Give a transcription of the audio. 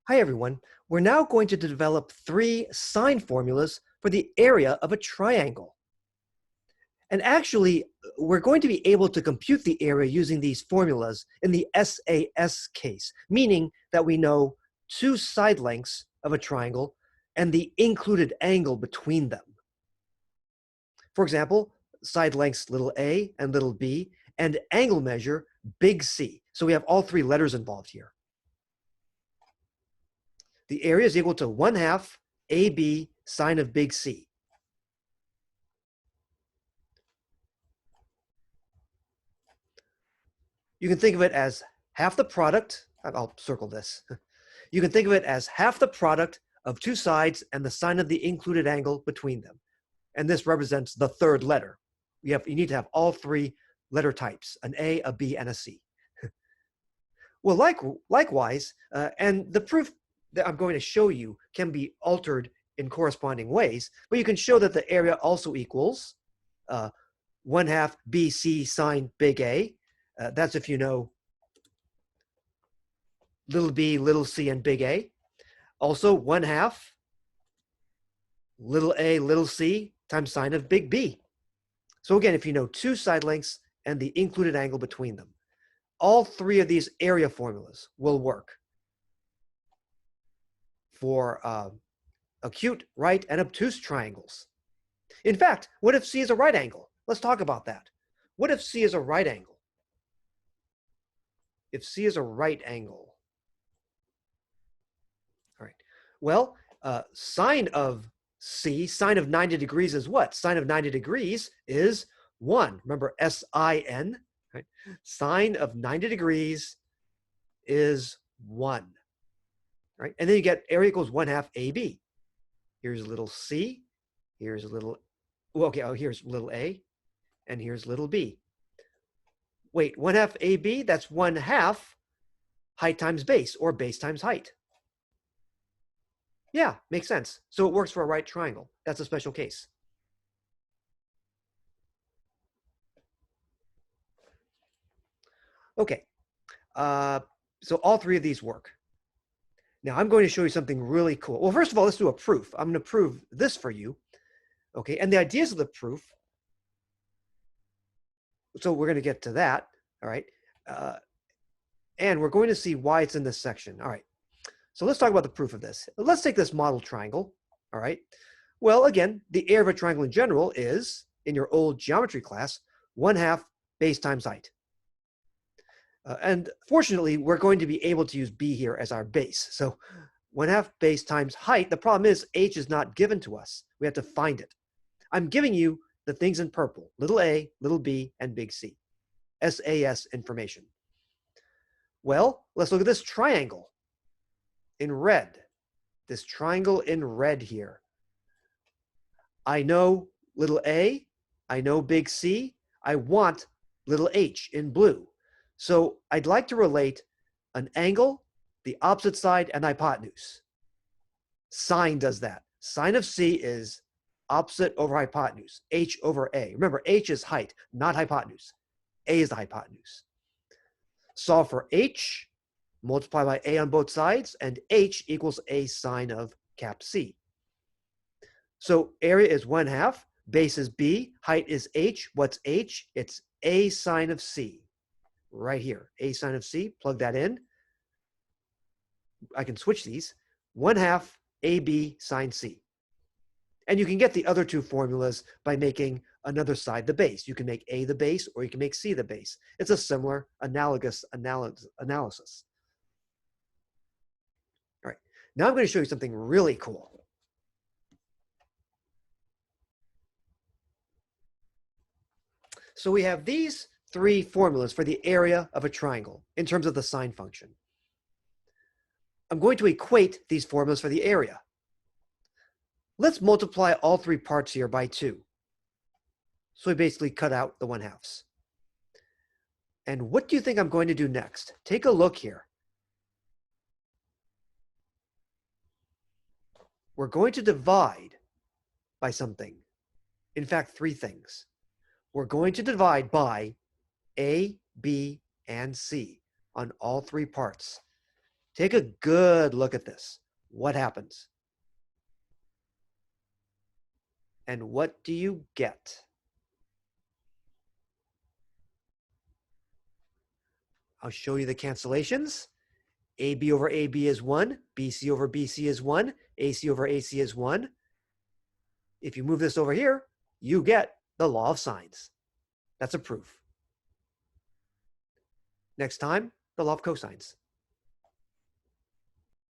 Hi everyone. We're now going to develop three sine formulas for the area of a triangle. And actually, we're going to be able to compute the area using these formulas in the SAS case, meaning that we know two side lengths of a triangle and the included angle between them. For example, side lengths little a and little b, and angle measure big C. So we have all three letters involved here. The area is equal to 1/2 AB sine of big C. You can think of it as half the product. I'll circle this. You can think of it as half the product of two sides and the sine of the included angle between them. And this represents the third letter. You need to have all three letter types, an A, a B, and a C. Well, likewise, and the proof that I'm going to show you can be altered in corresponding ways, but you can show that the area also equals 1/2 BC sine big A. That's if you know little b, little c, and big A. Also 1/2 little a, little c times sine of big B. So again, if you know two side lengths and the included angle between them, all three of these area formulas will work for acute, right, and obtuse triangles. In fact, what if C is a right angle? Let's talk about that. What if C is a right angle? If C is a right angle, all right. Well, sine of C, sine of 90 degrees is what? Sine of 90 degrees is 1. Remember, S-I-N, right? Sine of 90 degrees is 1, right? And then you get area equals 1/2 AB. Here's a little c, here's a little, here's little a, and here's little b. Wait, 1/2 AB, that's 1/2 height times base, or base times height. Yeah, makes sense. So it works for a right triangle. That's a special case. Okay, so all three of these work. Now I'm going to show you something really cool. Well, first of all, let's do a proof. I'm going to prove this for you. Okay, and the ideas of the proof, so we're going to get to that, all right? And we're going to see why it's in this section. All right, so let's talk about the proof of this. Let's take this model triangle, all right? Well, again, the area of a triangle in general is, in your old geometry class, 1/2 base times height. And fortunately, we're going to be able to use B here as our base. So 1/2 base times height. The problem is H is not given to us. We have to find it. I'm giving you the things in purple, little a, little b, and big C. SAS information. Well, let's look at this triangle in red. This triangle in red here. I know little a, I know big C, I want little h in blue. So I'd like to relate an angle, the opposite side, and the hypotenuse. Sine does that. Sine of C is opposite over hypotenuse, h over a. Remember, h is height, not hypotenuse. A is the hypotenuse. Solve for h, multiply by a on both sides, and h equals a sine of cap C. So area is 1/2, base is b, height is h. What's h? It's a sine of C. Right here, a sine of C, plug that in. I can switch these, 1/2 AB sine C. And you can get the other two formulas by making another side the base. You can make A the base, or you can make C the base. It's a similar analogous analysis. All right, now I'm going to show you something really cool. So we have these three formulas for the area of a triangle in terms of the sine function. I'm going to equate these formulas for the area. Let's multiply all three parts here by 2. So we basically cut out the 1/2s. And what do you think I'm going to do next? Take a look here. We're going to divide by something. In fact, 3 things. We're going to divide by A, B, and C on all 3 parts Take a good look at this. What happens? And what do you get? I'll show you the cancellations. AB over AB is 1. BC over BC is 1. AC over AC is 1. If you move this over here, you get the law of sines. That's a proof. Next time, the law of cosines.